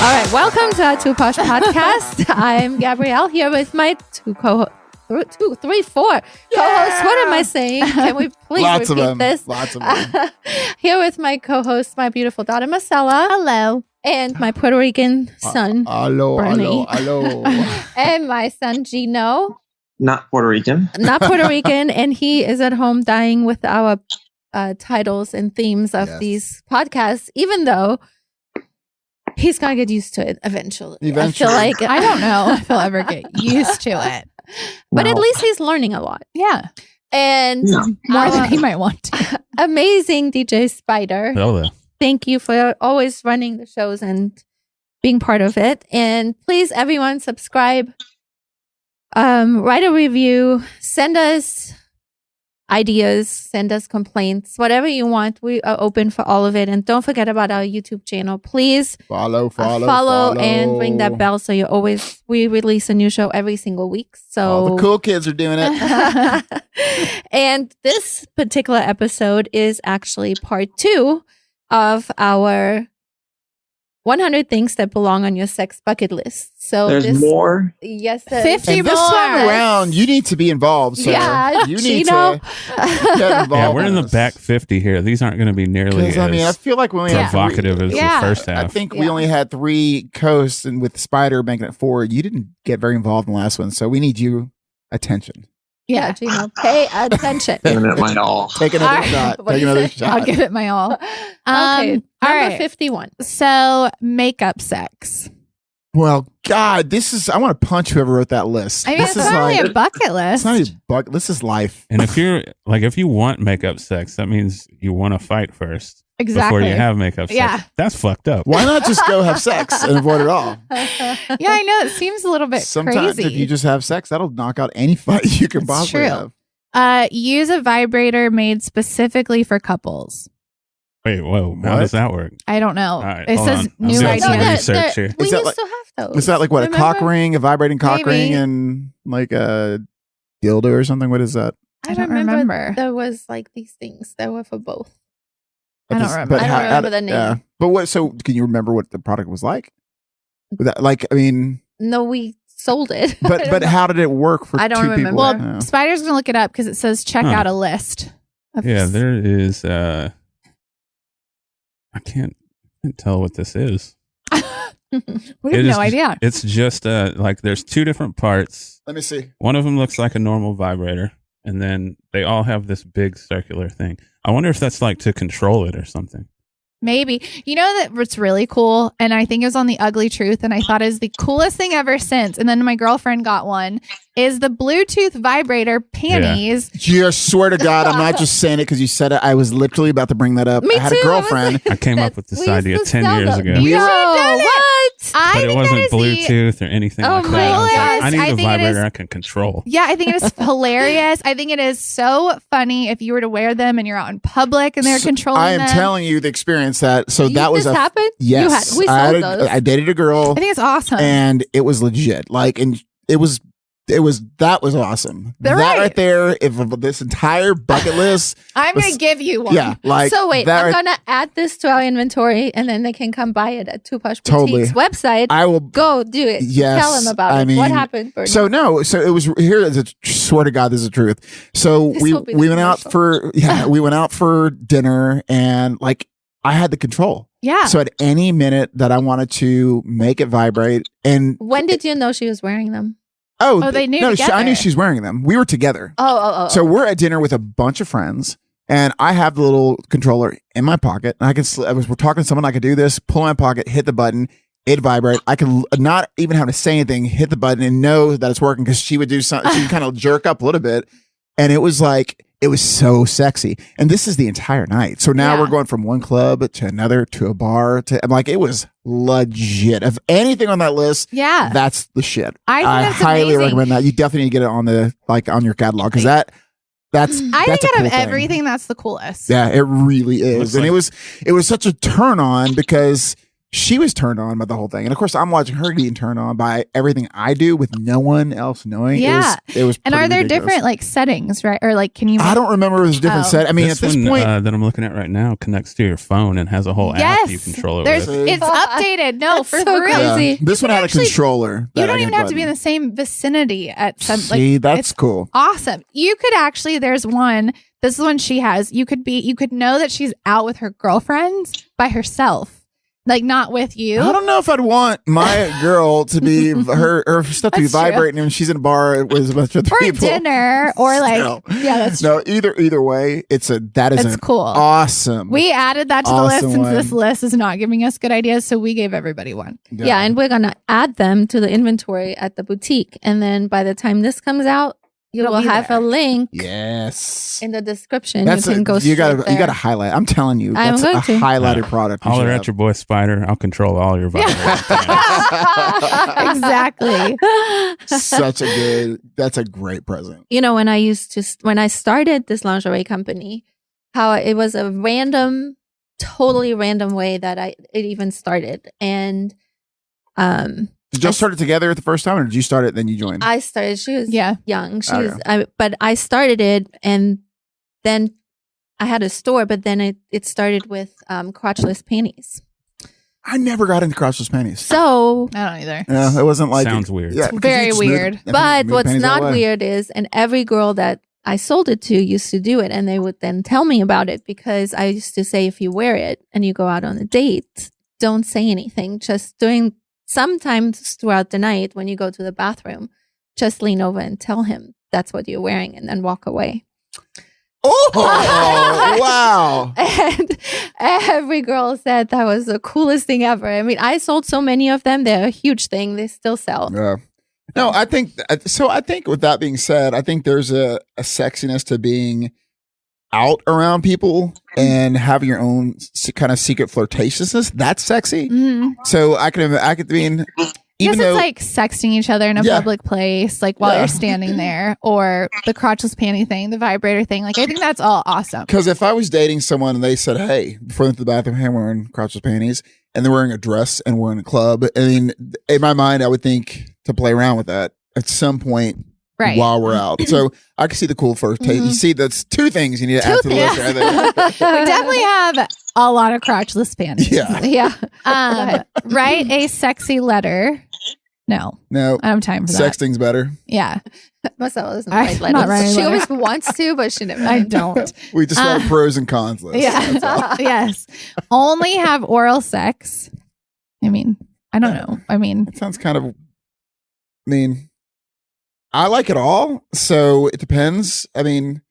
All right, welcome to our Two Posh podcast. I'm Gabrielle here with my four co-hosts. What am I saying? Can we please repeat this? Lots of them. Here with my co-host, my beautiful daughter Marcella. Hello. And my Puerto Rican son, Bernie. Hello. And my son, Gino. Not Puerto Rican. Not Puerto Rican. And he is at home dying with our titles and themes of these podcasts, even though he's going to get used to it eventually. I feel like, I don't know if he'll ever get used to it. But at least he's learning a lot. Yeah. And more than he might want to. Amazing DJ Spyder. Hello. Thank you for always running the shows and being part of it. And please, everyone, subscribe, write a review, send us ideas, send us complaints, whatever you want. We are open for all of it. And don't forget about our YouTube channel. Please follow, and ring that bell so we release a new show every single week. So all the cool kids are doing it. And this particular episode is actually part 2 of our 100 things that belong on your sex bucket list. So there's more. Yes, 50 and more. This time around, you need to be involved. So you need Gino. to get involved. Yeah, we're in the back 50 here. These aren't going to be nearly as I feel like we only had provocative as the first half. I think we only had 3 coasts, and with Spyder making it 4, you didn't get very involved in the last one. So we need you attention. Yeah, Gino, pay attention. Giving it my all. Take another shot. Take another shot. I'll give it my all. Okay, all number right. 51. So, makeup sex. Well, God, I want to punch whoever wrote that list. I mean, this it's is not really like, a bucket list. it's not a bucket. This is life. And if you want makeup sex, that means you want to fight first Exactly. before you have makeup sex. Yeah. That's fucked up. Why not just go have sex and avoid it all? Yeah, I know. It seems a little bit Sometimes crazy. if you just have sex, that'll knock out any fight you can It's possibly true. have. Use a vibrator made specifically for couples. Wait, whoa. How What? does that work? I don't know. All right, It hold says on. I'm new doing some idea. research here. We Is that used like- to have those. Is that like what, Remember? a cock ring, a vibrating cock Maybe. ring, and like a dildo or something? What is that? I don't remember. There was like these things that were for both. I don't remember. I don't remember the name. Yeah. But what? So can you remember what the product was like? Was that, like, I mean, No, we sold it. but how did it work for I don't 2 people? remember. Well, Yeah. Spyder's going to look it up because it says check out a list. Yeah, there is. I can't tell what this is. We It have is- no idea. It's just like there's 2 different parts. Let me see. One of them looks like a normal vibrator, and then they all have this big circular thing. I wonder if that's like to control it or something. Maybe. You know that what's really cool, and I think it was on The Ugly Truth, and I thought is the coolest thing ever since, and then my girlfriend got one, is the Bluetooth vibrator panties. I swear to God, I'm not just saying it because you said it. I was literally about to bring that up. Me I had too. a girlfriend. I came up with this We used idea to 10 sell years them. ago. You Yo, done it. what? I But think it wasn't that is Bluetooth or anything Oh like my that. I was like, goodness. I need I a think it vibrator is- I can control. Yeah, I think it is hilarious. I think it is so funny if you were to wear them and you're out in public and they're controlling I am them. telling you the experience that. So that was this happened? Yes, We I, sold had those. I dated a girl, I think it's awesome. and it was legit. Like, and that was awesome. They're that right. there, if this entire bucket list, I'm going to give you one. yeah, like So wait, that I'm right- gonna add this to our inventory, and then they can come buy it at Two Posh Totally. Boutique's website. I will. Go do it. Yes, Tell them about I it. mean, What happened, Bernie? So it was here. Swear to God, this is the truth. So This we will be the went out commercial. we went out for dinner, and like I had the control. Yeah. So at any minute that I wanted to make it vibrate, and When did you know she was wearing them? Oh, they knew No, I together. knew she's wearing them. We were together. Oh. So we're at dinner with a bunch of friends, and I have the little controller in my pocket. And we're talking to someone. I could do this. Pull my pocket, hit the button, it vibrate. I could not even have to say anything. Hit the button and know that it's working because she would do something. She would kind of jerk up a little bit, and it was like. It was so sexy. And this is the entire night. So now we're going from one club to another to a bar to, I'm like, it was legit. If anything on that list, Yeah. that's the shit. I think that's highly amazing. recommend that. You definitely need to get it on on your catalog because that's I that's think a out cool of thing. everything, that's the coolest. Yeah, it really is. Looks And like- it was such a turn on because she was turned on by the whole thing. And of course, I'm watching her getting turned on by everything I do with no one else knowing. Yeah. It was And pretty are there ridiculous. different like settings, right? Or like, can you? I don't remember if it was a different Oh. set. I mean, This at this one, point, that I'm looking at right now connects to your phone and has a whole app Yes. you control it There's, with. it's updated. No, That's for so real. crazy. this one had a actually- controller. You that don't I even could have to be in button. the same vicinity at some. See, Like, that's it's cool. awesome. You could actually. There's one. This is one she has. You could know that she's out with her girlfriends by herself, like not with you. I don't know if I'd want my girl to be her stuff to be That's true. vibrating when she's in a bar with a bunch of Or people. dinner, or like, Still. yeah, that's No, either way, that is It's an cool. awesome. We added that to the list Awesome since one. this list is not giving us good ideas, so we gave everybody one. Yeah, and we're gonna add them to the inventory at the boutique, and then by the time this comes out, you It'll will be have there. a link yes. in the description. That's you can go. you straight gotta you there. gotta highlight. I'm telling you, I'm that's going a to. highlighted Yeah. product. you Holler should at have. your boy Spyder. I'll control all your vibrating. Exactly. That's a great present. You know, when I started this lingerie company, how it was a totally random way that it even started, and Did y'all start it together the first time, or did you start it then you joined? I started. She was Yeah. young. She Oh, was, but I started it, and then I had a store. But then it started with crotchless panties. I never got into crotchless panties. So, I don't either. Yeah, it wasn't like Sounds weird. Yeah, It's because very you smooth- weird. I think but smooth what's panties not that way. weird is, and every girl that I sold it to used to do it, and they would then tell me about it because I used to say, if you wear it and you go out on a date, don't say anything. Just sometimes throughout the night when you go to the bathroom, just lean over and tell him that's what you're wearing, and then walk away. Oh wow! And every girl said that was the coolest thing ever. I mean, I sold so many of them; they're a huge thing. They still sell. Yeah. No, I think so. I think with that being said, I think there's a sexiness to being out around people and having your own kind of secret flirtatiousness. That's sexy. Mhm. So I could mean, even Yes, though it's like sexting each other in a Yeah. public place, like while Yeah. you're standing there, or the crotchless panty thing, the vibrator thing. Like, I think that's all awesome. because if I was dating someone and they said, "Hey," before they went to the bathroom, "Hey, I'm wearing crotchless panties," and they're wearing a dress and we're in a club, I mean, in my mind, I would think to play around with that at some point Right. while we're out. So I can see the cool first taste. You see, that's two things you need to add to the list right there. We definitely have a lot of crotchless panties. Yeah. Yeah. Write a sexy letter. No, No, I don't have time for that. sexting's better. Yeah, Marcella doesn't I'm write not letters. writing She letters. always wants to, but she never. I don't. We just write pros and cons list. That's all. Yeah. Yes. Only have oral sex. I mean, I don't know. I mean, It sounds kind of. I mean, I like it all, so it depends. I mean,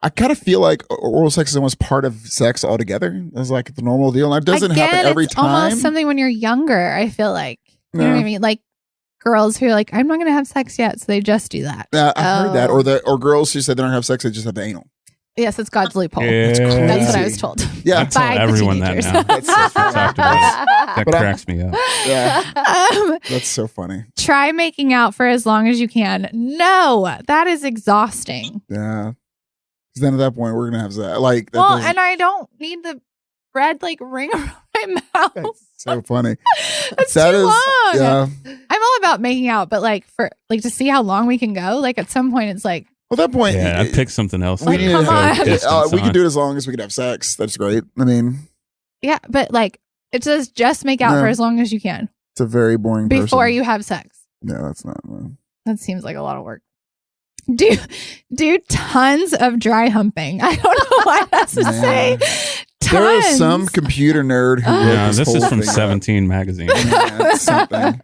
I kind of feel like oral sex is almost part of sex altogether. It's like the normal deal, and it doesn't again, happen every it's time. almost something when you're younger. I feel like you know Yeah. what I mean. Like girls who are like, I'm not going to have sex yet, so they just do that. I've heard that, Oh. or girls who said they don't have sex, they just have anal. Yes, it's God's loophole. Yeah. That's what I crazy. was told. Yeah, I tell By the everyone that teenagers. now. That's so We talked about it. That But I- cracks me up. yeah, that's so funny. Try making out for as long as you can. No, that is exhausting. Yeah, 'cause then at that point we're gonna have that. Like, that Well, doesn't- and I don't need the red like ring around my mouth. that's so funny. That's That too is- long. Yeah. I'm all about making out, but like for like to see how long we can go. Like at some point, it's like Well, at that point, Yeah, I'd pick something else. we to need come to. on. We can do it as long as we can have sex. That's great. I mean, yeah, but like it says just make out No. for as long as you can it's a very boring before person. you have sex. Yeah, that's not. That seems like a lot of work. Do tons of dry humping. I don't know why that's to Man. say. Tons. There is some computer nerd who wrote Yeah, this whole is from thing up. 17 magazine. Yeah, it's something.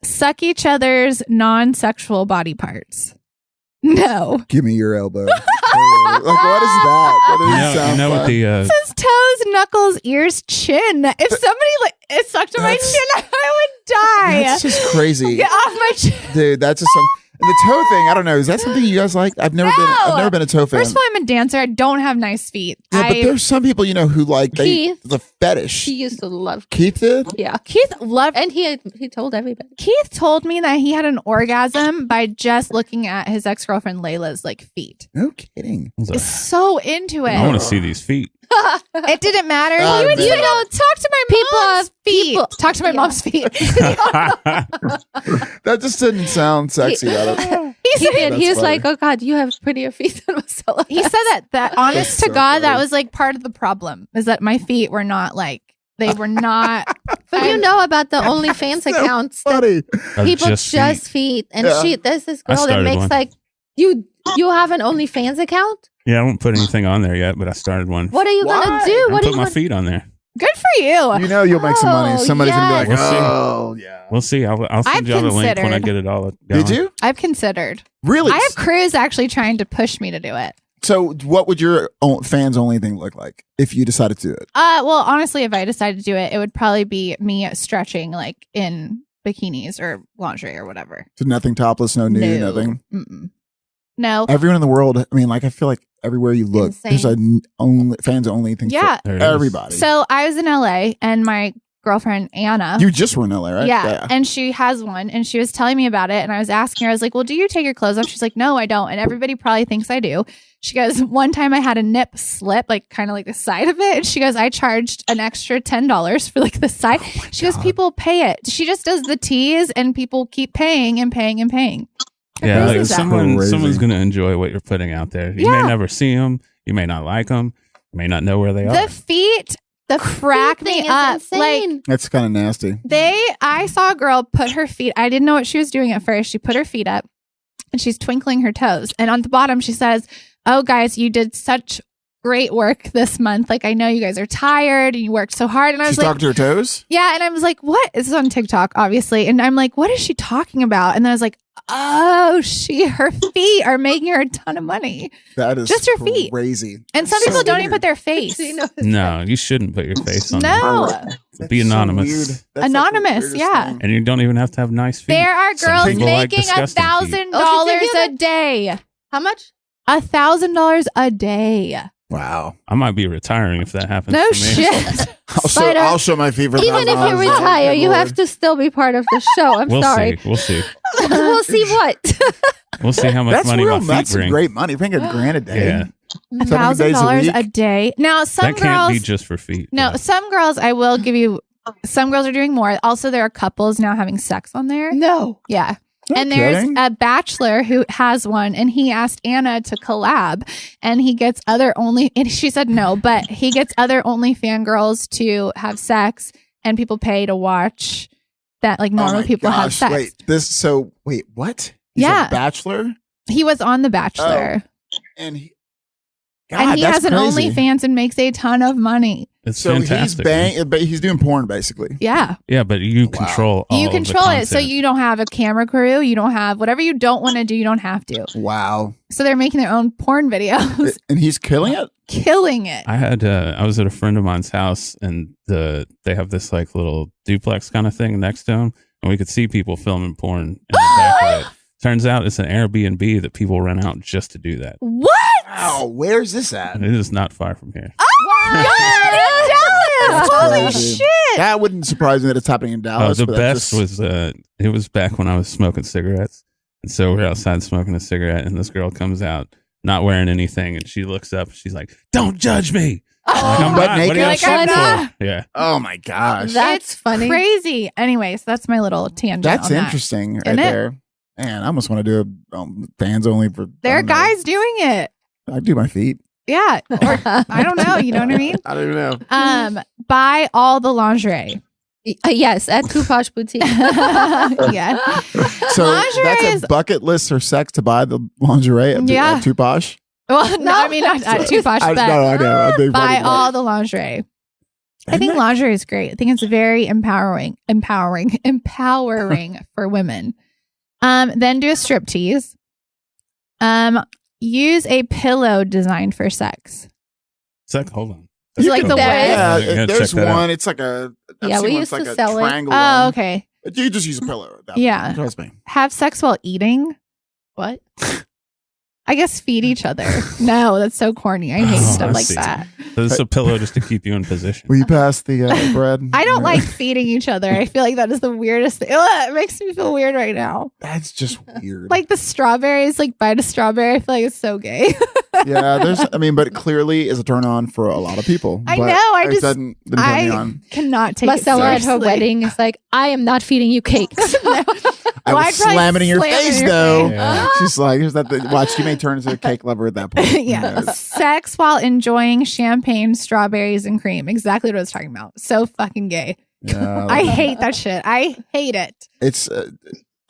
Suck each other's non-sexual body parts. No. Give me your elbow. Like, what is that? That doesn't sound You know what fun. the It says toes, knuckles, ears, chin. If somebody like it sucked on my That's- chin, I would die. That's just crazy, Get off my chin. dude. That's just some. And the toe thing, I don't know. Is that something you guys like? I've never been a toe fan. First of all, I'm a dancer. I don't have nice feet. Yeah, Yeah, but there's some people, who like Keith. the fetish. He used to love. Keith did? Yeah, Keith loved. and he told everybody. Keith told me that he had an orgasm by just looking at his ex-girlfriend Layla's feet. No kidding. He's so into it. I want to see these feet. It didn't matter. Oh, He would man. say, talk to my mom's feet. people- Talk to my yeah. mom's feet. That just didn't sound sexy. Out of He He said, did. He That's was like, funny. "Oh God, you have prettier feet than Marcella." he said that honest to so God, that funny. was part of the problem is that my feet were not they were not. But you know about the OnlyFans So accounts that funny. Of people just just feet. feet, and Yeah. there's this I girl that started makes one. you have an OnlyFans account. Yeah, I won't put anything on there yet, but I started one. What are you Why? gonna do? I'll What are put you my gonna feet on there. Good for you. You'll make some money. Oh, Somebody's going to be like, yes. We'll see. oh, yeah. We'll see. I'll I've send y'all the link when I considered- get it all going. Did you? I've considered. Really? I have Cruz actually trying to push me to do it. So what would your fans only thing look like if you decided to do it? Well, honestly, if I decided to do it, it would probably be me stretching in bikinis or lingerie or whatever. So nothing topless, no nude, nothing? Mm-mm. No. Everyone in the world, I feel like everywhere you look, there's a fans only thing Yeah. There it for is. everybody. So I was in LA and my girlfriend Anna. You just were in LA, right? Yeah. And she has one and she was telling me about it. And I was asking her, I was like, well, do you take your clothes off? She's like, no, I don't. And everybody probably thinks I do. She goes, one time I had a nip slip, kind of the side of it. And she goes, I charged an extra $10 for the side. She goes, people pay it. She just does the tease and people keep paying and paying and paying. How Yeah, crazy like is that? Crazy. someone's going to enjoy what you're putting out there. You Yeah. may never see them. You may not like them. You may not know where they are. The feet, crack me thing is up. insane. That's kind of nasty. I saw a girl put her feet, I didn't know what she was doing at first. She put her feet up and she's twinkling her toes. And on the bottom, she says, oh, guys, you did such great work this month. I know you guys are tired and you worked so hard. And I She's was like, talking to her toes? yeah. And I was like, what? This is on TikTok, obviously. And I'm like, what is she talking about? And then I was like, oh, her feet are making her a ton of money. That is Just her feet. crazy. And some So people don't even weird. put their face. No, you shouldn't put your face on No. there. Be anonymous. So weird. That's Anonymous, the weirdest yeah. thing. And you don't even have to have nice feet. There are Some girls people like making disgusting feet. $1,000 Oh, she's a thinking day. How much? $1,000 a day. Wow. I might be retiring if that happens No to me. shit. Spyder, I'll show my feet for Even if you $1,000. retire, you Lord. have to still be part of the show. I'm We'll sorry. see. We'll see. We'll see what. We'll see how much That's money real. my feet That's bring. great money. If I get $1,000 a day. Yeah. $1,000 week? a day. Now, some That can't be girls. just for feet. No, though. some girls, I will give you. Some girls are doing more. Also, there are couples now having sex on there. No. Yeah. No And there's kidding. a bachelor who has one, and he asked Anna to collab, and he gets other only. And she said no, but he gets other only fangirls to have sex, and people pay to watch that. Oh Normal my people have gosh. sex. Wait, what? He's Yeah. a bachelor? He was on The Bachelor, And he, and he has an OnlyFans and makes a ton of money. It's So fantastic. man. he's doing porn basically. Yeah, Yeah, but you control all you of the control it, so content. you don't have a camera crew. You don't have whatever you don't want to do. You don't have to. Wow. So they're making their own porn videos, And he's killing it? killing it. I was at a friend of mine's house, and they have this little duplex kind of thing next to him, and we could see people filming porn in the back of it. Turns out it's an Air BnB that people rent out just to do that. What? Wow, where's this at? And it is not far from here. God, I'm jealous. Holy Crazy. shit. That wouldn't surprise me that it's happening in Dallas. The but that's best was it was back when I was smoking cigarettes, and so we're outside smoking a cigarette, and this girl comes out not wearing anything, and she looks up, and she's like, "Don't judge me." I'm like, I'm butt not. What are you naked? shooting Like, I'm for? Yeah. Oh my gosh. That's funny. Crazy. Anyways, that's my little tangent. That's on that. interesting right Isn't it? there. Man, I almost want to do a fans only for. There I are don't know. guys doing it. I do my feet. Yeah. Or I don't know. You know what I mean? I don't even know. Buy all the lingerie. Yes, at Two Posh Boutique. Yeah. So Lingerie that's is- a bucket list for sex to buy the lingerie at, Yeah. at Two Posh. Well, no, I mean not too posh, I but know. I'm being buy funny, all the lingerie. I think lingerie is great. I think it's very empowering for women. Then do a strip tease. Use a pillow designed for sex. Hold on. Is it like the There way? is. Yeah, I gotta there's check that out. one. It's like a. I've Yeah, seen we one, used it's like to a sell it. triangle Oh, one. okay. You just use a pillow. At that Yeah. point. Trust me. Have sex while eating. What? I guess feed each other. No, that's so corny. I hate Oh, stuff I like see. that. So this is a pillow just to keep you in position. Will you pass the bread? I don't like feeding each other. I feel like that is the weirdest thing. Ugh, it makes me feel weird right now. That's just weird. Like the strawberries, like bite a strawberry. I feel like it's so gay. Yeah, but clearly is a turn on for a lot of people. I But know, I it just- didn't turn me I on. cannot take Marcella it at her seriously. wedding is like, I am not feeding you cakes. I Well, would I'd probably slam it in your slam it in face, your though. face. Yeah. She's like, here's that. Watch, you may turn into a cake lover at that point. Yeah. Sex while enjoying champagne, strawberries, and cream. Exactly what I was talking about. So fucking gay. Yeah. I hate that shit. I hate it. It's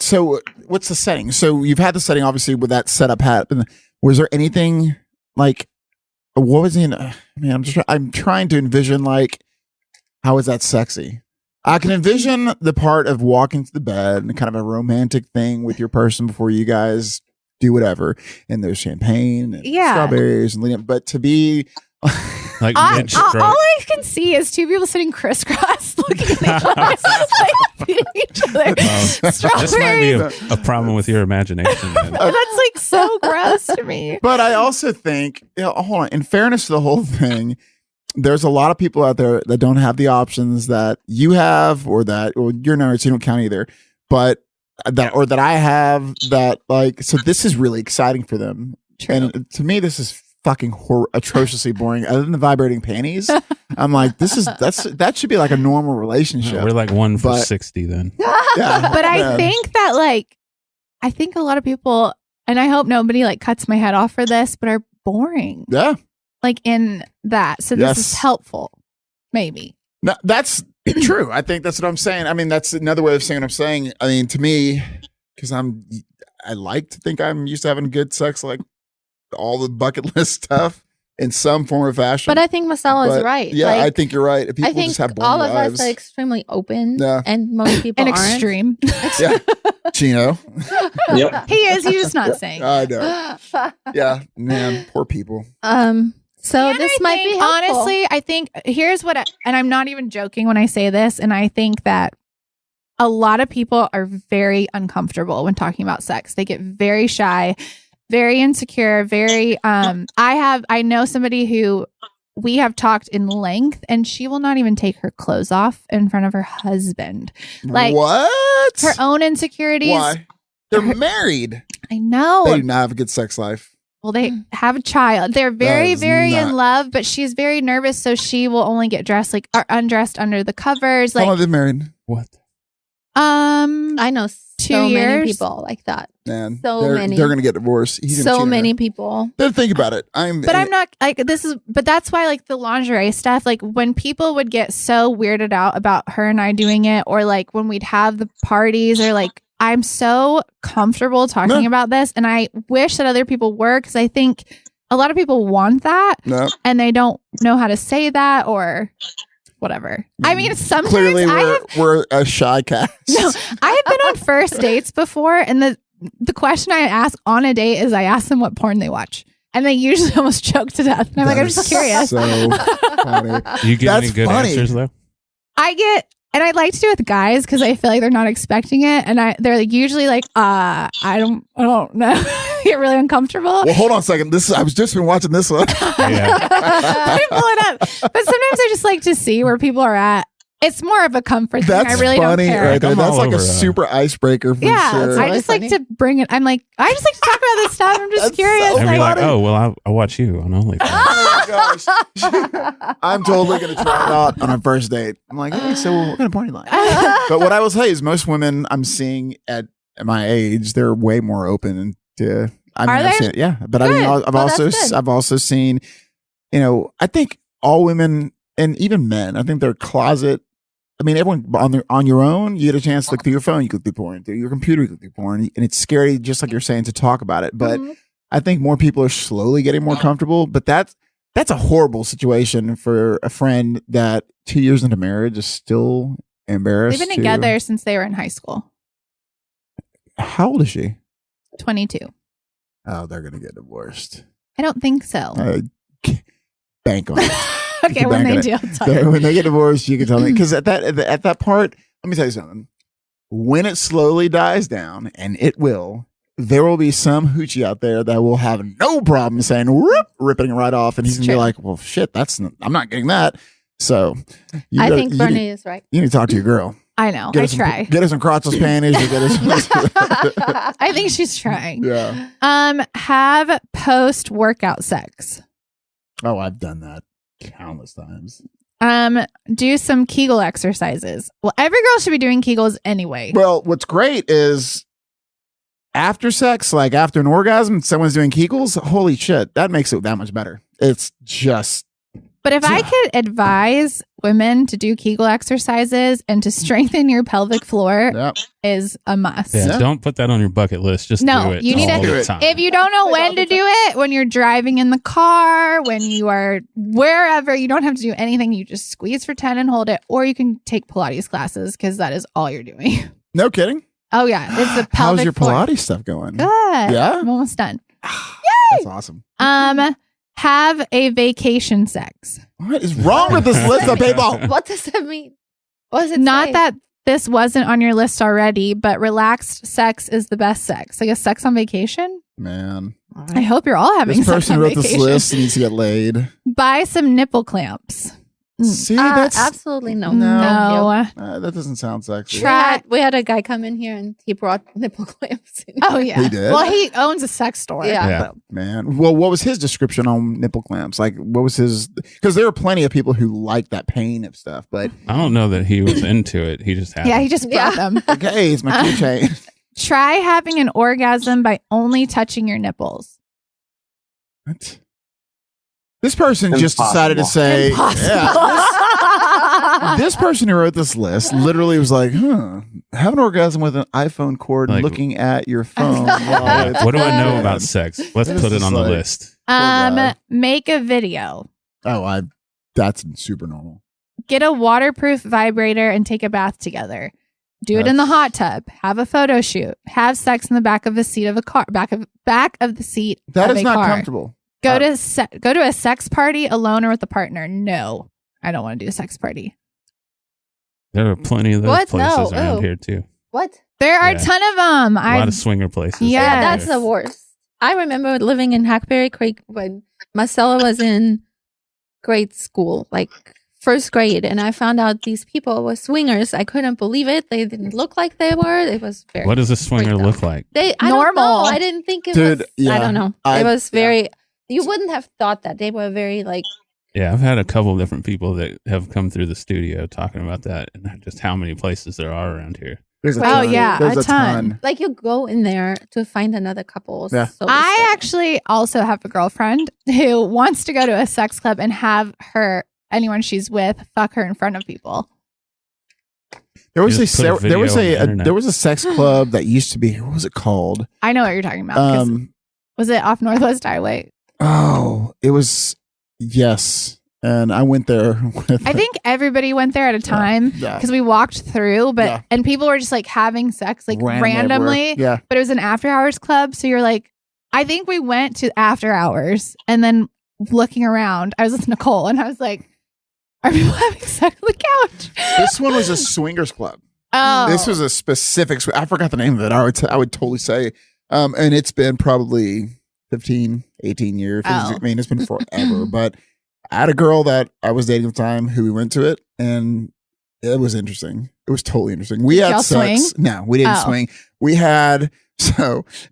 so. What's the setting? So you've had the setting, obviously, with that setup hat. Was there anything like? What was in? I mean, I'm trying to envision like, how is that sexy? I can envision the part of walking to the bed and kind of a romantic thing with your person before you guys do whatever, and there's champagne and Yeah. strawberries and leading. But to be Like All mid-stroke. I can see is two people sitting crisscross looking at each other, like feeding each other. This might be Strawberries. a problem with your imagination. Then. That's like so gross to me. But I also think, hold on. In fairness to the whole thing, there's a lot of people out there that don't have the options that you have, or you're not, so you don't count either. But that I have that, like, so this is really exciting for them. True. And to me, this is fucking atrociously boring. Other than the vibrating panties, I'm like, that should be like a normal relationship. We're like 1 for But- 60 then. Yeah, But I yeah. think that I think a lot of people, and I hope nobody like cuts my head off for this, but are boring Yeah. like in that. So this is Yes. helpful, maybe. No, that's true. I think that's what I'm saying. I mean, that's another way of saying what I'm saying. I mean, to me, because I like to think I'm used to having good sex, like all the bucket list stuff in some form or fashion. But I think Marcella is But, right. Yeah, Like, I think you're right. If people I think just have boring all of lives. us are extremely open, Yeah. and most people An aren't. extreme. Yeah, Chino. Yep. He is. He's just not saying. I know. Yeah, man, poor people. So And this I might think, be helpful. honestly, I think here's what, and I'm not even joking when I say this, and I think that a lot of people are very uncomfortable when talking about sex. They get very shy, very insecure, very I know somebody who we have talked in length, and she will not even take her clothes off in front of her husband. Like, what? Her own insecurities. Why? They're married. I know. They do not have a good sex life. Well, they have a child. They're very, is very not- in love, but she's very nervous, so she will only get dressed like or undressed under the covers. How long Like, have they married? What? I know 2 so many years. people like that. Man, So they're, many. They're gonna get divorced. He's gonna cheat So on her. many people. Then think about it. but I'm not like this is. But that's why like the lingerie stuff. Like when people would get so weirded out about her and I doing it, or like when we'd have the parties, or like I'm so comfortable talking No. about this, and I wish that other people were, because I think a lot of people want that No, and they don't know how to say that or whatever. I mean, sometimes clearly I have we're a shy cast. No, I have been on first dates before, and the question I ask on a date is I ask them what porn they watch, and they usually almost choke to death. And I'm like, That I'm is just curious. So funny. You get That's any good funny. answers though? I get, and I like to do it with guys because I feel like they're not expecting it, and they're like usually like, I don't know, get really uncomfortable. Well, hold on a second. I was just been watching this one. Yeah. I pull it up, but sometimes I just like to see where people are at. It's more of a comfort thing. That's I really funny don't care. right there. I'm That's all like over a that. super icebreaker for Yeah, sure. I really just like funny. to bring it. I'm like, I just like to talk about this stuff. I'm just That's curious. so And like, be like, funny. oh, well, I'll watch you on OnlyFans. Oh my gosh. I'm totally going to try it out on our first date. I'm like, hey, so what kind of porn you like? But what I will say is most women I'm seeing at my age, they're way more open to, I mean, Are I've they? seen it. Yeah. But I mean, Good. I've Well, that's good. I've also seen, I think all women and even men, I think they're closet. I mean, everyone on your own, you get a chance to look through your phone, you look through porn, through your computer, you look through porn, and it's scary, just like you're saying, to talk about it. But Mhm. I think more people are slowly getting more comfortable. But that's a horrible situation for a friend that 2 years into marriage is still embarrassed. They've been to- together since they were in high school. How old is she? 22. Oh, they're gonna get divorced. I don't think so. Bank on it. Okay, when they do, I'll tell you. When they get divorced, you can tell me, because at that part, let me tell you something. When it slowly dies down, and it will, there will be some hoochie out there that will have no problem saying ripping it right off, and he's gonna be like, "Well, shit, I'm not getting that." So, I think Bernie is right. You need to talk to your girl. I know. Get her some crotchless panties. I think she's trying. Yeah. Have post workout sex. Oh, I've done that countless times. Do some Kegel exercises. Well, every girl should be doing Kegels anyway. Well, what's great is after sex, like after an orgasm, someone's doing Kegels. Holy shit, that makes it that much better. It's just. But if I could advise women to do Kegel exercises and to strengthen your pelvic floor is a must. Yeah, don't put that on your bucket list. Just do it. You need all to the time. If you don't know when to do it, when you're driving in the car, when you are wherever, you don't have to do anything. You just squeeze for 10 and hold it, or you can take Pilates classes because that is all you're doing. No kidding. Oh yeah, it's the pelvic How's your floor. Pilates stuff going? Good. Yeah, I'm almost done. That's awesome. Have a vacation sex. What is wrong with this list of people? What does that mean? What does it Not say? that this wasn't on your list already, but relaxed sex is the best sex. I guess sex on vacation. Man, I hope you're all having this sex person on wrote vacation. this list needs to get laid. Buy some nipple clamps. See, that's absolutely no. No. that doesn't sound sexy. We had a guy come in here and he brought nipple clamps. Oh yeah, He did? Well, he owns a sex store. Yeah. Man, well, what was his description on nipple clamps? Like, what was his? Because there are plenty of people who like that pain of stuff, but I don't know that he was into it. He just had Yeah, it. he just brought them. okay, it's my keychain. Try having an orgasm by only touching your nipples. What? This person just decided to say, this person who wrote this list literally was like, have an orgasm with an iPhone cord Like- looking at your phone. What do I know about sex? Let's put it on the list. guy. Make a video. That's super normal. Get a waterproof vibrator and take a bath together. Do it in the hot tub. Have a photo shoot. Have sex in the back of the seat of a car. Back of the seat. That of is a not car. comfortable. Go to a sex party alone or with a partner. No, I don't want to do a sex party. There are plenty of those What? places No. around Ew. here too. What? There are a Yeah. ton of them. A lot of swinger places. Yeah, Yeah, out that's there. the worst. I remember living in Hackberry Creek when Marcella was in grade school, like first grade, and I found out these people were swingers. I couldn't believe it. They didn't look like they were. It was very. What does a swinger freaked out. look like? I don't Normal. know. I didn't think it Dude, was. yeah, I don't know. I- It was very. You wouldn't have thought that they were very like. Yeah, I've had a couple of different people that have come through the studio talking about that and just how many places there are around here. There's a Oh, ton. yeah, There's a a ton. ton. Like you go in there to find another couple. Yeah. So I disturbing. actually also have a girlfriend who wants to go to a sex club and have anyone she's with fuck her in front of people. There was You just put a video on the internet. there was a sex club that used to be. What was it called? I know what you're talking about. 'Cause was it off Northwest Highway? Oh, it was. Yes, and I went there. With, I think everybody went there at a time yeah. because we walked through, but Yeah. and people were just like having sex like Random randomly. everywhere. Yeah, But it was an after hours club, so you're like, I think we went to after hours and then looking around, I was with Nicole and I was like, are people having sex on the couch? this one was a swingers club. Oh, This was a specific. I forgot the name of it. I would totally say, and it's been probably 15, 18 years. Oh. I mean, it's been forever. But I had a girl that I was dating at the time who we went to it, and it was interesting. It was totally interesting. We had y'all sex. swing? No, we didn't Oh. swing. We had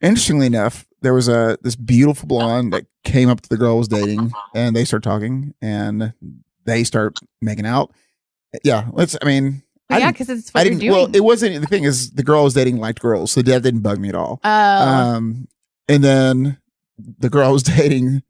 interestingly enough, there was this beautiful blonde that came up to the girl I was dating, and they start talking, and they start making out. Yeah, I yeah, didn't- because it's what you're doing. Well, it wasn't. The thing is, the girl I was dating liked girls, so that didn't bug me at all. Oh, And then the girl I was dating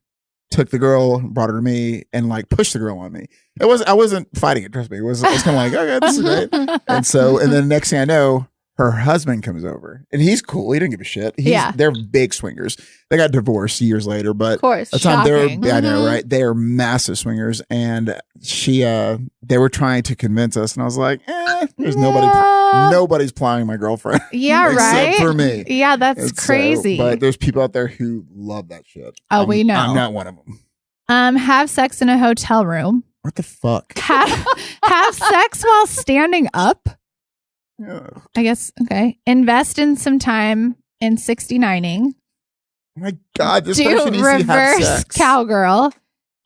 took the girl, brought her to me, and like pushed the girl on me. I wasn't fighting it. Trust me. I was kind of like, okay, this is great. And then next thing I know, her husband comes over, and he's cool. He didn't give a shit. They're big swingers. They got divorced years later, but of course. at the time Shocking. I know, Mhm. right? They are massive swingers, and they were trying to convince us, and I was like, there's nobody's plowing my girlfriend. Yeah, except right. for me. Yeah, that's And so- crazy. but there's people out there who love that shit. Oh, we know. I'm not one of them. Have sex in a hotel room. What the fuck? Have sex while standing up. Ugh. I guess. Okay. Invest in some time in 69ing. Oh my God, this Do person needs to have reverse sex. cowgirl.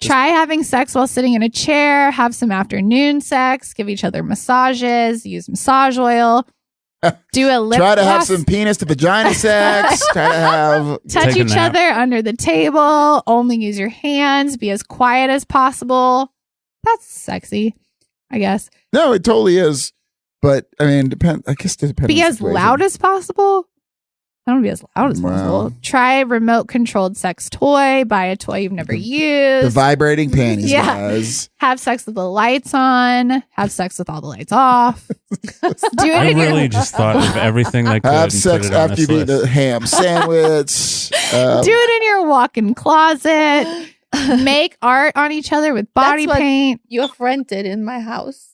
Try having sex while sitting in a chair. Have some afternoon sex. Give each other massages. Use massage oil. Do a lip Try to have gloss. some penis to vagina sex. Try to have. Touch Take a each nap. other under the table. Only use your hands. Be as quiet as possible. That's sexy, I guess. No, it totally is. But I mean, depend. I guess it depends. Be on the as situation. loud as possible. I don't want to be as loud as Wow. possible. Try remote controlled sex toy. Buy a toy you've never The used. vibrating panties, Yeah. guys. Have sex with the lights on. Have sex with all the lights off. Do it I in your really just thought of everything I could Have and sex put it on after you this eat the list. ham sandwich. do it in your walk-in closet. Make art on each other with body That's what- paint. Your friend did in my house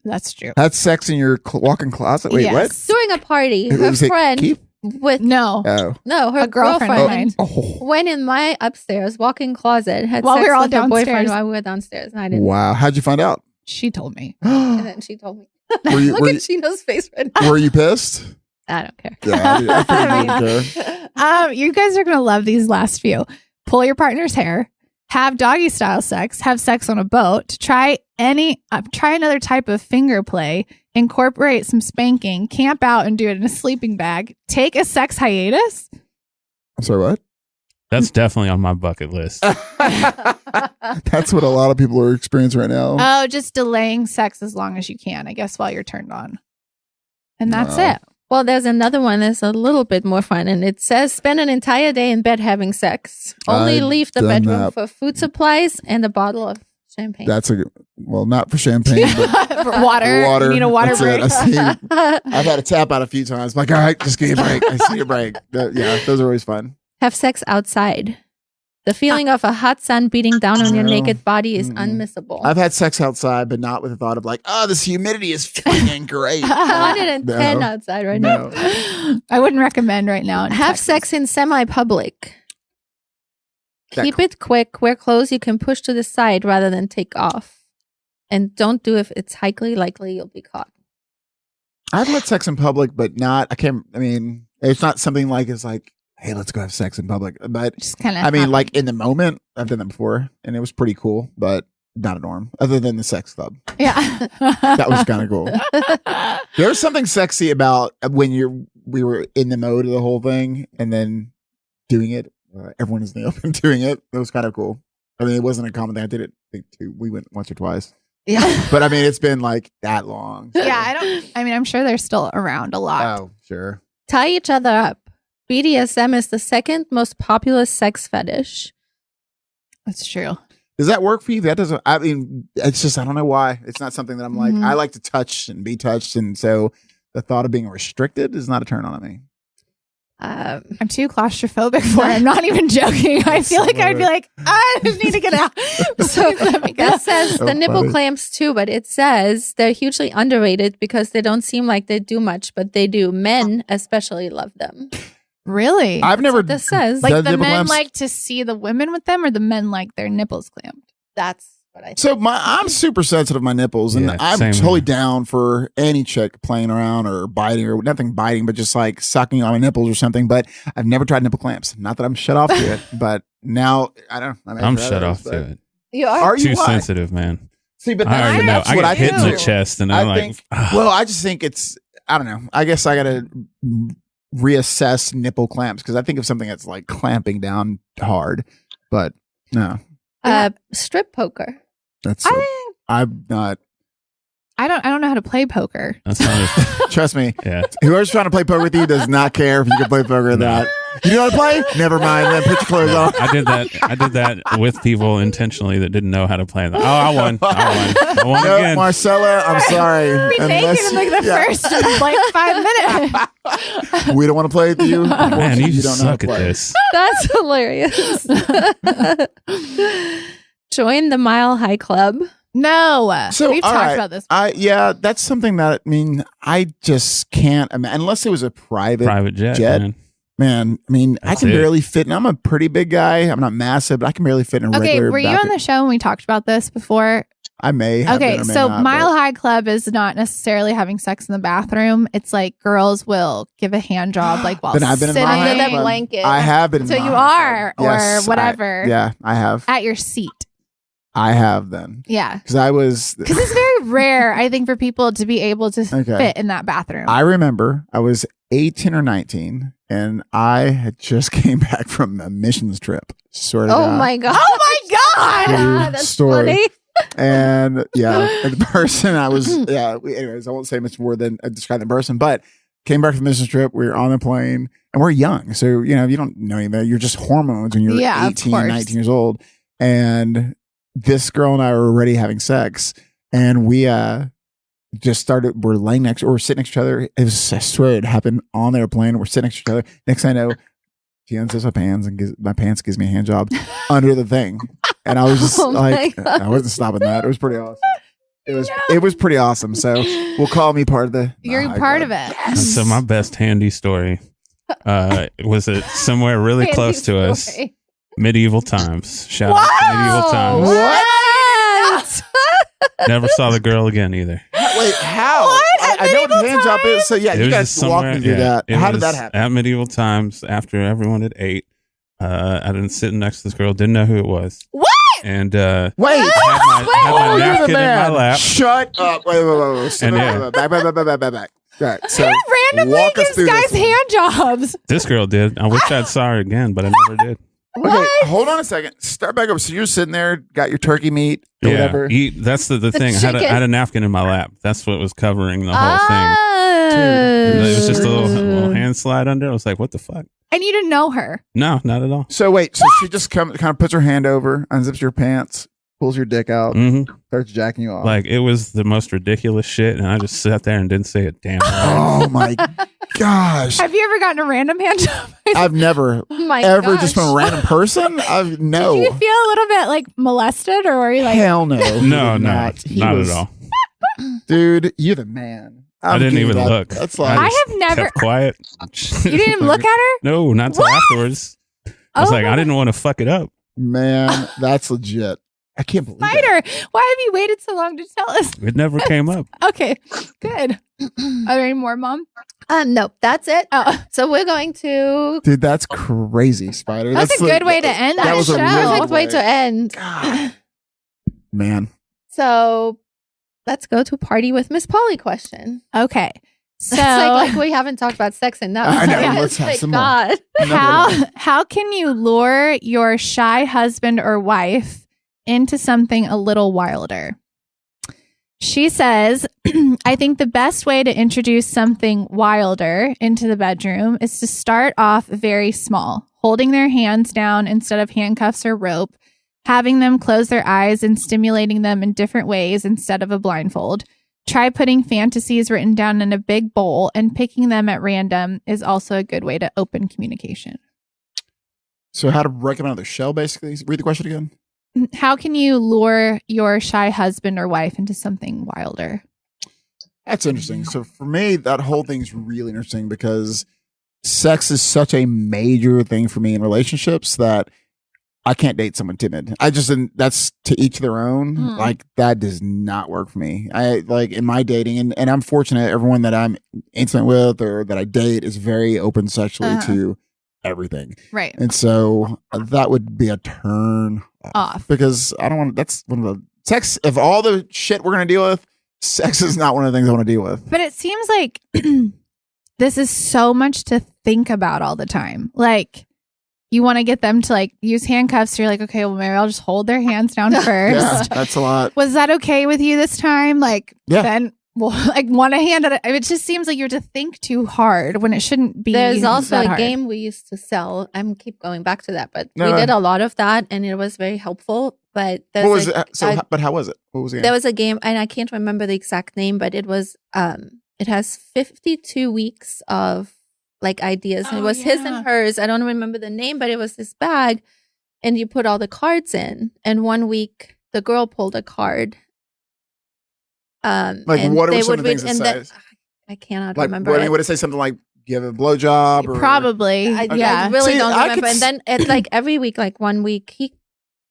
That's true. Have sex in your walk-in closet. Wait, Yes. during a party. what? Her Was it friend Keith? with No. Oh. no, her A girlfriend of mine. Oh. went in my upstairs walk-in closet, had While sex we were all with her boyfriend downstairs. while we were downstairs, and I didn't. Wow. How'd you find out? She told me. And then she told me. Were you- Look were at you- Gino's face right now. Were you pissed? I don't care. Yeah, I figured you would care. You guys are going to love these last few. Pull your partner's hair. Have doggy style sex. Have sex on a boat. Try another type of finger play. Incorporate some spanking. Camp out and do it in a sleeping bag. Take a sex hiatus. I'm sorry, what? That's definitely on my bucket list. That's what a lot of people are experiencing right now. Oh, just delaying sex as long as you can, I guess, while you're turned on. And that's Wow. it. Well, there's another one that's a little bit more fun, and it says spend an entire day in bed having sex. Only I've leave the done bedroom that. for food supplies and a bottle of champagne. That's not for champagne, but For water. water. You need a water That's it. break. I've had a tap out a few times. I'm like, all right, just give me a break. I see a break. Yeah, those are always fun. Have sex outside. The feeling of a hot sun beating down on your No. naked body is Mm-mm. unmissable. I've had sex outside, but not with the thought of like, oh, this humidity is fucking great. 110 No. outside right now. No. I wouldn't recommend right now. in Have Texas. sex in semi-public. That Keep it quick. Wear clothes you can push to the side rather than take off. And don't do if it's highly likely you'll be caught. I've had sex in public, but not. It's not something like it's like, hey, let's go have sex in public. But Just kind of. I mean, like in the moment, I've done that before, and it was pretty cool, but not a norm. Other than the sex club, yeah. that was kind of cool. There was something sexy about when we were in the mode of the whole thing, and then doing it. Everyone is in the open doing it. It was kind of cool. I mean, it wasn't a common thing. I did it. I think we went once or twice, Yeah. but I mean, it's been like that long. Yeah. I'm sure they're still around a lot. Oh, sure. Tie each other up. BDSM is the second most popular sex fetish. That's true. Does that work for you? That doesn't. I mean, it's just I don't know why. It's not something that I'm like. Mhm. I like to touch and be touched, and so the thought of being restricted is not a turn on me. I'm too claustrophobic for it. I'm not even joking. I feel like I'd be like, I just need to get out. So Please let me go. that says So the nipple funny. clamps too, but it says they're hugely underrated because they don't seem like they do much, but they do. Men especially love them. Really? I've never. This says Like the the nipple men clamps- like to see the women with them, or the men like their nipples clamped? that's what I think. So I'm super sensitive to my nipples, and Yeah, I'm same totally here. down for any chick playing around or biting or nothing biting, but just like sucking on my nipples or something. But I've never tried nipple clamps. Not that I'm shut off to it, but now I don't. I mean, I'm I've shut tried off those, to but- it. You are. Are you Too why? sensitive, man. See, but I already know. that's I what get I hit in the do. chest, and I I'm like, think- Well, I just think it's. I don't know. I guess I got to reassess nipple clamps because I think of something that's like clamping down hard, but no, Strip poker. that's. I think I'm not. I don't know how to play poker. that's not. Trust me. Yeah, Whoever's trying to play poker with you does not care if you can play poker or not. You know how to play? Never mind. Then put your clothes on. I did that with people intentionally that didn't know how to play. Oh, I won No, again. Marcella, I'm sorry. Be naked in like the yeah, first like 5 minutes. we don't want to play with you. Man, you don't know how suck to at play. this. That's hilarious. Join the Mile High Club. No. So, We've all talked right. about this. Yeah, that's something that I just can't unless it was a private Jet, jet. Man, I mean, That's I can it. barely fit. And I'm a pretty big guy. I'm not massive, but I can barely fit in a Okay, regular. were you on the show when we talked about this before? I may have Okay, been or may so not, Mile but- High Club is not necessarily having sex in the bathroom. It's like girls will give a hand job like while Then I've been in sitting Mile High Under the Club. blanket. I have been. in So Mile you High are, Club. Yes, or whatever. Yeah, I have. at your seat. I have then Yeah. because I was. Because it's very rare, I think, for people to be able to Okay. fit in that bathroom. I remember I was 18 or 19, and I had just came back from a missions trip. Swear to Oh God. my god! oh my God! True That's story. funny. And yeah, and the person I was, anyways, I won't say much more than describe the person, but came back from the mission trip. We were on the plane and we're young. So, you don't know anything. You're just hormones when you're Yeah, of 18, course. 19 years old. And this girl and I were already having sex. And we just started, we're laying next, or we're sitting next to each other. It was, I swear it happened on the airplane. We're sitting next to each other. Next thing I know, she unzips my pants and my pants gives me a hand job under the thing. And I was just Oh my like, God. I wasn't stopping that. It was pretty awesome. It was pretty awesome. So we'll call me part of the. You're part of it. So my best handy story was it somewhere really Handy close to us. story. Medieval times. Shout out to medieval times. What? Never saw the girl again either. Wait, how? What? At I know what the hand job is. So yeah, It you was guys just walk somewhere- me through yeah, that. it How did was that happen? At medieval times, after everyone had ate, I didn't sit next to this girl, didn't know who it was. What? Wait. And had my Oh, you're the napkin in my man. lap. Shut up. Wait. Stop, And yeah. back. Right. So Randomly walk us gives through guys this one. hand jobs. This girl did. I wish I'd saw her again, but I never did. Okay, hold on a second. Start back up. So you're sitting there, got your turkey meat or whatever. That's the thing. I chicken. had a napkin in my lap. That's what was covering the whole thing. Oh. And it was just a little hand slide under. I was like, what the fuck? And you didn't know her. No, not at all. So wait, so she just kind of puts her hand over, unzips your pants, pulls your dick out, hmm starts jacking you off. Like, it was the most ridiculous shit, and I just sat there and didn't say a damn word. Oh my gosh. Have you ever gotten a random hand job? I've never Oh my ever gosh. just from a random person. I've no. Did you feel a little bit like molested, or were you like, Hell no. He No, did no, not. He not was- at all. Dude, you're the man. I didn't giving even that- look. That's I like I just have never. kept quiet. You didn't even look at her? No, not till What? afterwards. I was Oh like, my I didn't want to fuck it up. man, that's legit. I can't believe it. Spyder, why have you waited so long to tell us? It never came up. Okay, good. Are there any more, Mom? No, that's it. Oh, So we're going to. Dude, that's crazy, Spyder. that's a good way to end that that was a show. really Perfect way to end. God. Man. So let's go to party with Miss Polly question. Okay, so It's like we haven't talked about sex enough. I know, Yeah, let's it's have like, some more. God. how can you lure your shy husband or wife into something a little wilder? She says, I think the best way to introduce something wilder into the bedroom is to start off very small, holding their hands down instead of handcuffs or rope, having them close their eyes and stimulating them in different ways instead of a blindfold. Try putting fantasies written down in a big bowl, and picking them at random is also a good way to open communication. So how to break them out of their shell, basically? Read the question again. How can you lure your shy husband or wife into something wilder? That's interesting. So for me, that whole thing's really interesting because sex is such a major thing for me in relationships that I can't date someone timid. That's to each their own. Hmm. Like that does not work for me. I like in my dating and I'm fortunate everyone that I'm intimate with or that I date is very open sexually Uh-huh. to everything. Right. And so that would be a turn Off. because I don't want that's one of the sex of all the shit we're going to deal with, sex is not one of the things I want to deal with. But it seems like this is so much to think about all the time. Like, you want to get them to like use handcuffs. So you're like, okay, well, maybe I'll just hold their hands down first. Yeah, that's a lot. Was that okay with you this time? Like, Yeah. then well, like want to hand it. It just seems like you have to think too hard when it shouldn't be. There's also that a hard. game we used to sell. I'm keep going back to that, but No. we did a lot of that, and it was very helpful. But What there's was a- it? So, but how was it? What was it? there was a game, and I can't remember the exact name, but it was it has 52 weeks of like ideas, and it Oh, was his yeah. and hers. I don't remember the name, but it was this bag, and you put all the cards in. And one week, the girl pulled a card. Like, and what are they some would of the things it and then- says? I cannot Like, remember. what, I mean, it. would it say something like give a blowjob? Or, Probably. I yeah. really See, don't I remember. could And then it like every week, like 1 week,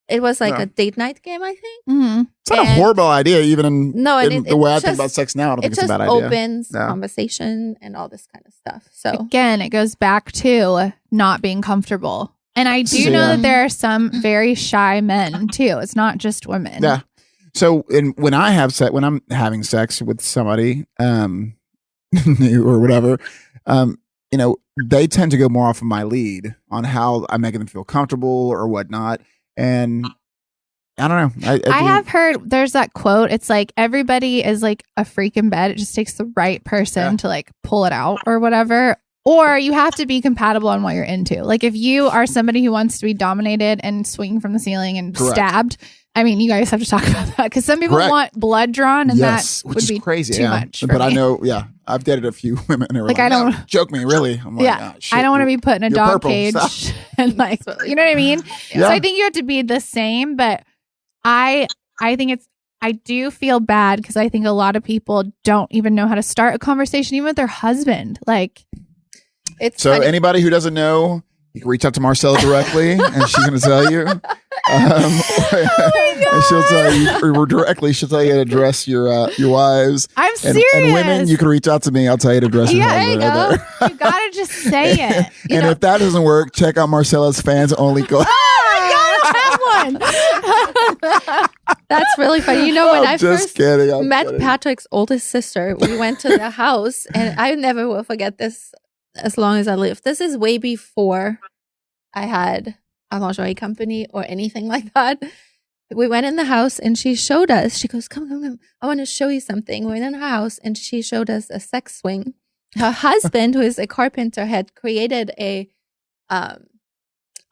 it was like No. a date night game, I think. Mm-hmm. It's not a And- horrible idea, even in, No, and in it the way I just- think about sex now. I don't It think it's a just bad idea. opens Yeah. conversation and all this kind of stuff. So Again, it goes back to not being comfortable. And I do know Yeah. that there are some very shy men too. It's not just women. Yeah. So when I'm having sex with somebody, new or whatever, they tend to go more off of my lead on how I'm making them feel comfortable or whatnot. And I don't know. I have heard there's that quote. It's like everybody is like a freak in bed. It just takes the right person to like pull it out or whatever. Or you have to be compatible on what you're into. Like if you are somebody who wants to be dominated and swing from the ceiling and Correct. stabbed, I mean, you guys have to talk about that because some people Correct. want blood drawn, and yes, that which would is be crazy. too yeah. much. For But I me. know, I've dated a few women who are Like, like, I don't- "No, joke me, really." I'm like, Yeah, "Ah, shit, I don't want to you're- be put in a you're dog purple. cage Stop. and like, That's really you know what I mean? Yeah. So I think you have to be the same, but I think I do feel bad because I think a lot of people don't even know how to start a conversation, even with their husband. Like, it's So funny. anybody who doesn't know, you can reach out to Marcella directly, and she's going to tell you. And she'll tell you, or directly, she'll tell you how to address your wives. I'm And, serious. and women, you can reach out to me. I'll tell you to address your Yeah, there you husband. go. Right You gotta just say it. there. And if that doesn't work, check out Marcella's fans only. I don't have one. That's really funny. You know, when I I'm just first kidding. I'm met kidding. Patrick's oldest sister, we went to the house, and I never will forget this as long as I live. This is way before I had a lingerie company or anything like that. We went in the house and she showed us. She goes, "Come. I want to show you something." We went in her house and she showed us a sex swing. Her husband, who is a carpenter, had created a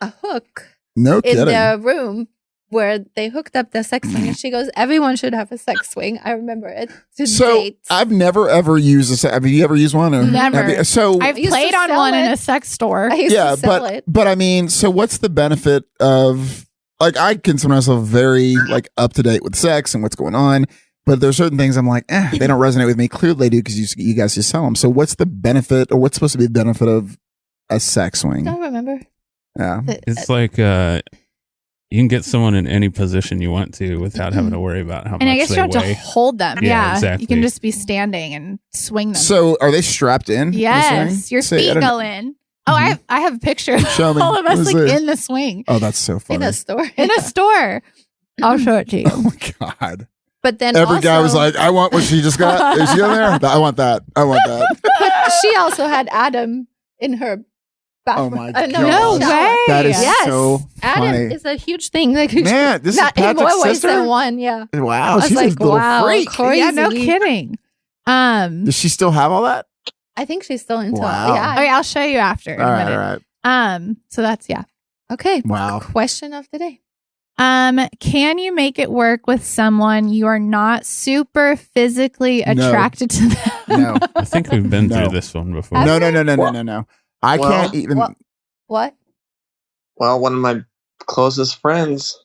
hook No in kidding. their room where they hooked up the sex swing. And she goes, "Everyone should have a sex swing." I remember it. To So date. I've never ever used a. Have you ever used one? Or Never. have you- so I've used played to on sell one in it. a sex store. I used yeah, to sell it. but I mean, so what's the benefit of like I consider myself very like up to date with sex and what's going on, but there's certain things I'm like, they don't resonate with me. Clearly they do because you guys just sell them. So what's the benefit, or what's supposed to be the benefit of a sex swing? Don't remember. Yeah, It's like you can get someone in any position you want to without having to worry about how And I much guess they you don't have weigh. to hold them. Yeah, Yeah, exactly. You can just be standing and swing them. So are they strapped in? the Yes, swing? your See, I feet don't- go in. Oh, Mhm. I have a picture of Show me. all of us Let's like see. in the swing Oh, that's so In funny. a store. in a store. I'll show it to you. Oh my god! But then Every guy was also- like, "I want what she just got." Is she in there? I want that. I want that. But she also had Adam in her bathroom. Oh my no, God. No shower. way. That is Yes. so Adam funny. is a huge thing. Like, Man, this is not in more Patrick's ways sister. than one. Yeah. Wow, I was she's like, a little wow, freak. crazy. Yeah, no kidding. Does she still have all that? I think she's still into Wow. it. Yeah. Okay, I'll show you after. In All a right, minute. all right. So that's yeah. Okay. Wow. Question of the day. Can you make it work with someone you are not super physically No. attracted to them? No, I think we've been No. through this one before. no. I Well, can't even. What? Well, one of my closest friends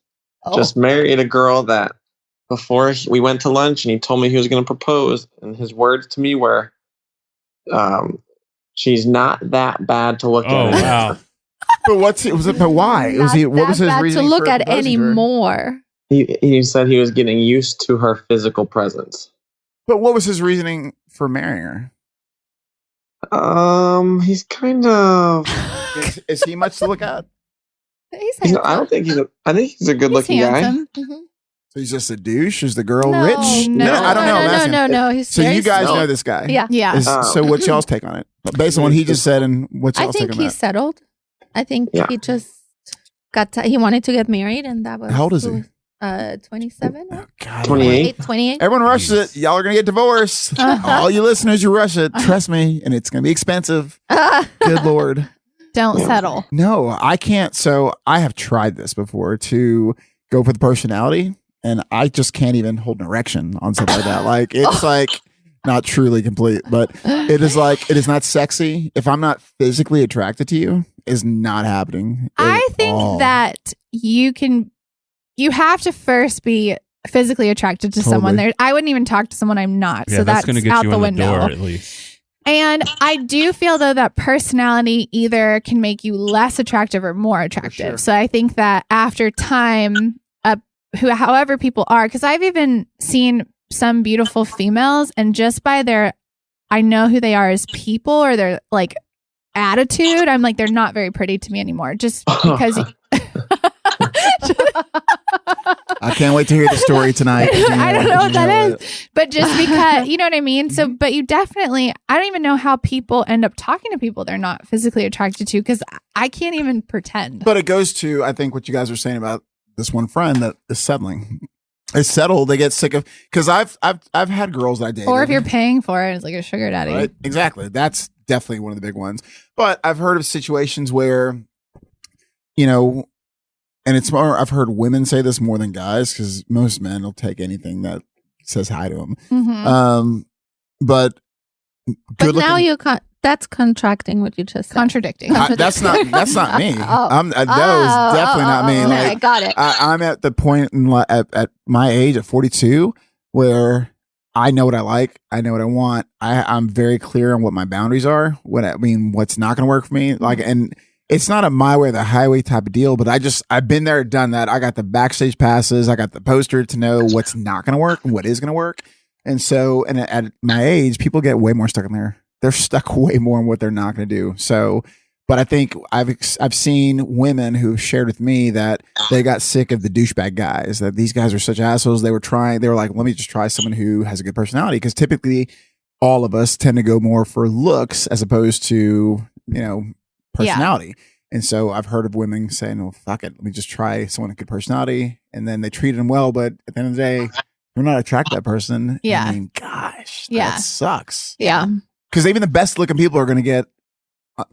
Oh. just married a girl that before we went to lunch and he told me he was going to propose, and his words to me were, "She's not that bad to look Oh at." wow! But But why? Was Not he? What that was his bad reason to look at proposing to her? anymore? He said he was getting used to her physical presence. But what was his reasoning for marrying her? He's kind of. Is he much to look at? He's I don't think I think he's a good-looking He's guy. handsome. Mhm. So he's just a douche? Is the girl No, rich? no. I don't know. I'm No, asking. no. He's So very you guys sweet. know this guy? Yeah. Yeah. So what's y'all's take on it? Based on what he just said, and what's I y'all's think take on he's that? settled. I think Yeah. he just he wanted to get married, and that was How old is he? 27, Oh, God. 28. 28. Everyone rushes it. Y'all are gonna get divorced. All you listeners, you rush it. Trust me, and it's gonna be expensive. Good Lord. Don't settle. No, I can't. So I have tried this before to go for the personality, and I just can't even hold an erection on something like that. Like it's like not truly complete, but it is not sexy. If I'm not physically attracted to you, is not happening. I at think all. that you have to first be physically attracted to someone. Totally. I wouldn't even talk to someone I'm not. Yeah, so that's that's going to get out you the in window. the door at least. And I do feel though that personality either can make you less attractive or more attractive. sure. So I think that after time, however people are, because I've even seen some beautiful females, and just by I know who they are as people or their like attitude, I'm like, they're not very pretty to me anymore. Just because. I can't wait to hear the story tonight. I don't know what that is, but just because, you know what I mean? So, but you definitely, I don't even know how people end up talking to people they're not physically attracted to, because I can't even pretend. But it goes to, I think, what you guys are saying about this one friend that is settling. They settle, they get sick of, because I've had girls that I dated. Or if you're paying for it, it's like a sugar daddy. Right? Exactly. That's definitely one of the big ones. But I've heard of situations where, you know, and it's more, I've heard women say this more than guys, because most men will take anything that says hi to them. Mm-hmm. But now you can't. That's contracting what you just said. Contradicting. that's not me. That was definitely not me. Okay, Like, got it. I'm at the point at my age at 42 where I know what I like. I know what I want. I'm very clear on what my boundaries are. What's not going to work for me. Like, and it's not a my way or the highway type of deal, but I've been there, done that. I got the backstage passes. I got the poster to know what's not going to work and what is going to work. And so, and at my age, people get way more stuck in there. They're stuck way more in what they're not going to do. So, but I think I've seen women who've shared with me that they got sick of the douchebag guys, that these guys are such assholes. They were like, let me just try someone who has a good personality. Because typically all of us tend to go more for looks as opposed to, personality. Yeah. And so I've heard of women saying, well, fuck it. Let me just try someone with good personality. And then they treated them well. But at the end of the day, they're not attracted to that person. Yeah. I mean, gosh, that sucks. Yeah. Because even the best looking people are going to get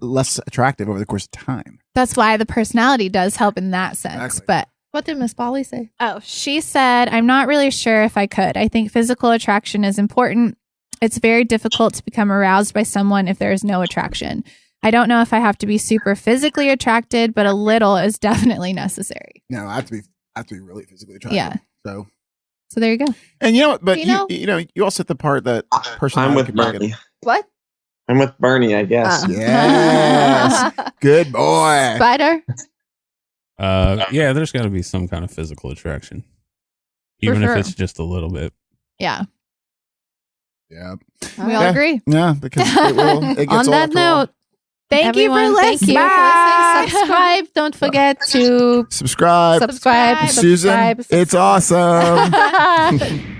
less attractive over the course of time. That's why the personality does help in that sense. Exactly. But what did Miss Polly say? Oh, she said, I'm not really sure if I could. I think physical attraction is important. It's very difficult to become aroused by someone if there is no attraction. I don't know if I have to be super physically attracted, but a little is definitely necessary. No, I have to be really physically attracted. Yeah. So there you go. And you know what? But you also hit the part that personality. I'm with Bernie. What? I'm with Bernie, I guess. Yes. Good boy. Spyder? Yeah, there's got to be some kind of physical attraction, even if it's just a little bit. Yeah. Yeah. We all agree. Yeah, because it gets on that note, thank you for listening. Thank you for listening. Subscribe. Don't forget to subscribe. Subscribe. Susan, it's awesome.